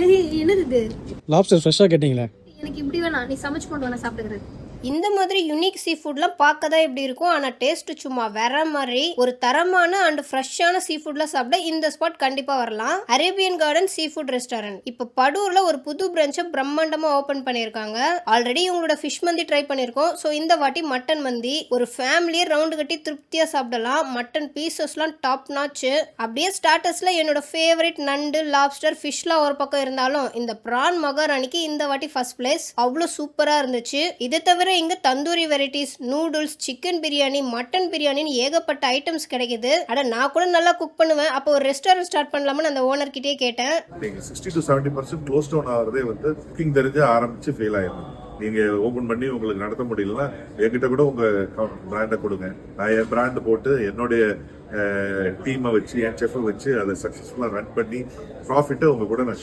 என்னது இது? லாப்ஸ்டர் ஃப்ரெஷ்ஷாக கேட்டிங்களே. எனக்கு இப்படி வேணாம், நீ சமைச்சு கொண்டு வா, நான் சாப்பிட்டுக்கிறேன். இந்த மாதிரி யூனிக் சீ ஃபுட்லாம் பார்க்க தான் எப்படி இருக்கும், ஆனால் டேஸ்ட் சும்மா வேற மாதிரி. ஒரு தரமான அண்ட் ஃப்ரெஷ்ஷான சீ ஃபுட்லாம் சாப்பிட இந்த ஸ்பாட் கண்டிப்பாக வரலாம். Arabian garden seafood restaurant இப்போ படூரில் ஒரு புது பிரான்ச்சை பிரம்மாண்டமாக ஓப்பன் பண்ணியிருக்காங்க. ஆல்ரெடி இவங்களோட ஃபிஷ் மந்தி ட்ரை பண்ணியிருக்கோம். ஸோ இந்த வாட்டி மட்டன் மந்தி. ஒரு ஃபேமிலியை ரவுண்டு கட்டி திருப்தியாக சாப்பிடலாம். மட்டன் பீசஸ்லாம் டாப் நாச்சு. அப்படியே ஸ்டார்டர்ஸில் என்னோட ஃபேவரட் நண்டு, லாப்ஸ்டர், ஃபிஷ்லாம் ஒரு பக்கம் இருந்தாலும் இந்த பிரான் மகாராணிக்கு இந்த வாட்டி ஃபர்ஸ்ட் பிளேஸ். அவ்வளோ சூப்பராக இருந்துச்சு. இதை தவிர இங்க tandoori varieties, noodles, chicken biryani, mutton பிரியாணின்னு ஏகப்பட்ட ஐட்டம்ஸ் கிடைக்குது. அட நான் கூட நல்லா குக் பண்ணுவேன். அப்போ ஒரு ரெஸ்டாரண்ட் ஸ்டார்ட் பண்ணலாம்னு அந்த ஓனர் கிட்டே கேட்டேன். நீங்க 60 to 70% க்ளோஸ் டவுன் ஆகிறதே வந்து குக்கிங் தெரிஞ்சு ஆரம்பிச்சு ஃபெயில் ஆயிடும். நீங்க ஓபன் பண்ணி உங்களுக்கு நடத்த முடியலன்னா என்கிட்ட கூட உங்க பிராண்டை கொடுங்க. நான் என் பிராண்ட் போட்டு என்னுடைய டீமை வச்சு, என் செஃப்பை வச்சு அதை சக்சஸ்ஃபுல்லா ரன் பண்ணி ப்ராஃபிட்டை உங்க கூட நான்